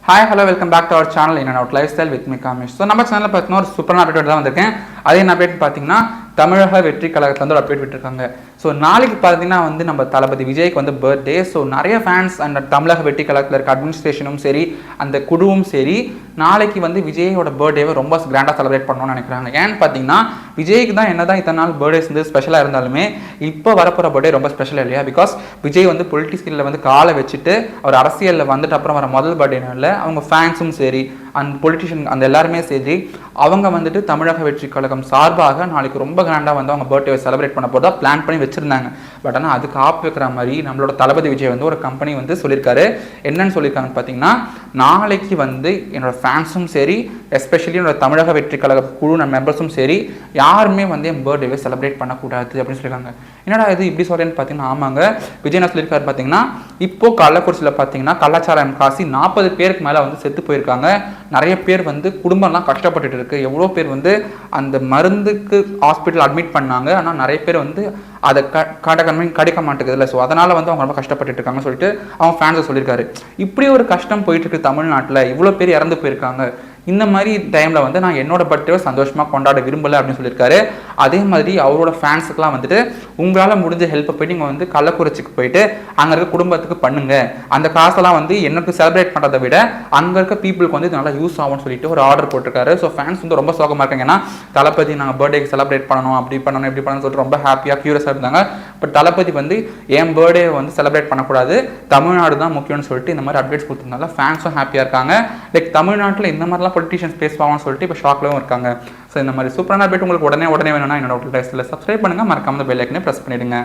Hi hello welcome back to our channel in and out lifestyle with me Kamesh. So நம்ம சேனலில் பார்த்தீங்கன்னா ஒரு சூப்பரான அப்டேட் தான் வந்திருக்கேன். அது என்ன அப்டேட் பார்த்தீங்கன்னா தமிழக வெற்றி கழகத்தில் வந்து ஒரு அப்டேட் விட்டுருக்காங்க. ஸோ நாளைக்கு பார்த்தீங்கன்னா வந்து நம்ம தளபதி விஜய்க்கு வந்து பர்த்டே. ஸோ நிறைய ஃபேன்ஸ் அண்ட் தமிழக வெற்றி கழகத்தில் இருக்க அட்மினிஸ்ட்ரேஷனும் சரி அந்த குழுவும் சரி நாளைக்கு வந்து விஜயோட பர்த்டேவை ரொம்ப கிராண்டாக செலிப்ரேட் பண்ணணும்னு நினைக்கிறாங்க. ஏன்னு பார்த்தீங்கன்னா விஜய்க்கு தான் என்ன தான் இத்தனை நாள் பர்த்டேஸ் வந்து ஸ்பெஷலாக இருந்தாலுமே இப்போ வரப்போகிற பர்த்டே ரொம்ப ஸ்பெஷல் இல்லையா? பிகாஸ் விஜய் வந்து பொலிட்டிக்ஸில் வந்து காலை வச்சுட்டு அவர் அரசியலில் வந்துட்டு அப்புறம் வர முதல் பர்த்டேனால அவங்க ஃபேன்ஸும் சரி அந்த பொலிட்டிஷியன் அந்த எல்லாருமே சரி அவங்க வந்துட்டு தமிழக வெற்றி கழகம் சார்பாக நாளைக்கு ரொம்ப கிராண்டாக வந்து அவங்க பர்த்டேவை செலிப்ரேட் பண்ண போகிறதா பிளான் பண்ணி வச்சுருந்தாங்க. பட் ஆனால் அதுக்கு ஆப் வைக்கிற மாதிரி நம்மளோட தளபதி விஜய் வந்து ஒரு கம்பெனி வந்து சொல்லியிருக்காரு. என்னன்னு சொல்லியிருக்காங்கன்னு பார்த்தீங்கன்னா நாளைக்கு வந்து என்னோட ஃபேன்ஸும் சரி எஸ்பெஷலி என்னோட தமிழக வெற்றி கழக குழு மெம்பர்ஸும் சரி யாருமே வந்து என் பர்த்டேவை செலிப்ரேட் பண்ணக்கூடாது அப்படின்னு சொல்லியிருக்காங்க. என்னடா இது இப்படி சொல்கிறேன்னு பார்த்தீங்கன்னா ஆமாங்க, விஜய் என்ன சொல்லியிருக்காரு பார்த்தீங்கன்னா இப்போ கள்ளக்குறிச்சியில் பார்த்தீங்கன்னா கள்ளச்சாராயம் காசி 40 பேருக்கு மேலே வந்து செத்து போயிருக்காங்க. நிறைய பேர் வந்து குடும்பம்லாம் கஷ்டப்பட்டுட்டு இருக்கு. எவ்வளோ பேர் வந்து அந்த மருந்துக்கு ஹாஸ்பிட்டல் அட்மிட் பண்ணாங்க. ஆனால் நிறைய பேர் வந்து அதை கிடைக்க மாட்டேங்குது இல்லை. ஸோ அதனால் வந்து அவங்க ரொம்ப கஷ்டப்பட்டு இருக்காங்கன்னு சொல்லிட்டு அவங்க ஃபேன்ஸை சொல்லியிருக்காரு. இப்படி ஒரு கஷ்டம் போயிட்டு இருக்கு தமிழ்நாட்டில், இவ்வளோ பேர் இறந்து போயிருக்காங்க. இந்த மாதிரி டைமில் வந்து நான் என்னோட பர்த்டேவை சந்தோஷமாக கொண்டாட விரும்பலை அப்படின்னு சொல்லியிருக்காரு. அதே மாதிரி அவரோட ஃபேன்ஸுக்கெலாம் வந்துட்டு உங்களால் முடிஞ்ச ஹெல்ப்பை போய் நீங்கள் வந்து கள்ளக்குறிச்சிக்கு போயிட்டு அங்கே இருக்க குடும்பத்துக்கு பண்ணுங்க. அந்த காசெல்லாம் வந்து எனக்கு செலிப்ரேட் பண்ணுறதை விட அங்கே இருக்க பீப்புளுக்கு வந்து இது நல்லா யூஸ் ஆகும்னு சொல்லிட்டு ஒரு ஆர்டர் போட்டிருக்காரு. ஸோ ஃபேன்ஸ் வந்து ரொம்ப சோகமாக இருக்காங்க. ஏன்னா தளபதி நாங்கள் பர்த்டேக்கு செலிப்ரேட் பண்ணணும் அப்படி பண்ணணும் இப்படி பண்ணணும்னு சொல்லிட்டு ரொம்ப ஹாப்பியாக க்யூரியஸாக இருந்தாங்க. பட் தளபதி வந்து என் பர்த்டே வந்து செலிப்ரேட் பண்ணக்கூடாது, தமிழ்நாடு தான் முக்கியம்னு சொல்லிட்டு இந்த மாதிரி அப்டேட்ஸ் கொடுத்ததுனால ஃபேன்ஸும் ஹாப்பியாக இருக்காங்க. லைக் தமிழ்நாட்டில் இந்த மாதிரிலாம் பொலிட்டிஷியன்ஸ் பேசுவாங்கன்னு சொல்லிட்டு இப்போ ஷாக்லவும் இருக்காங்க. ஸோ இந்த மாதிரி சூப்பரான அப்டேட் உங்களுக்கு உடனே வேணும்னா என்னோட லைஃப் ஸ்டைலை சப்ஸ்கிரைப் பண்ணுங்கள், மறக்காம பெல் ஐக்கனை ப்ரெஸ் பண்ணிடுங்க.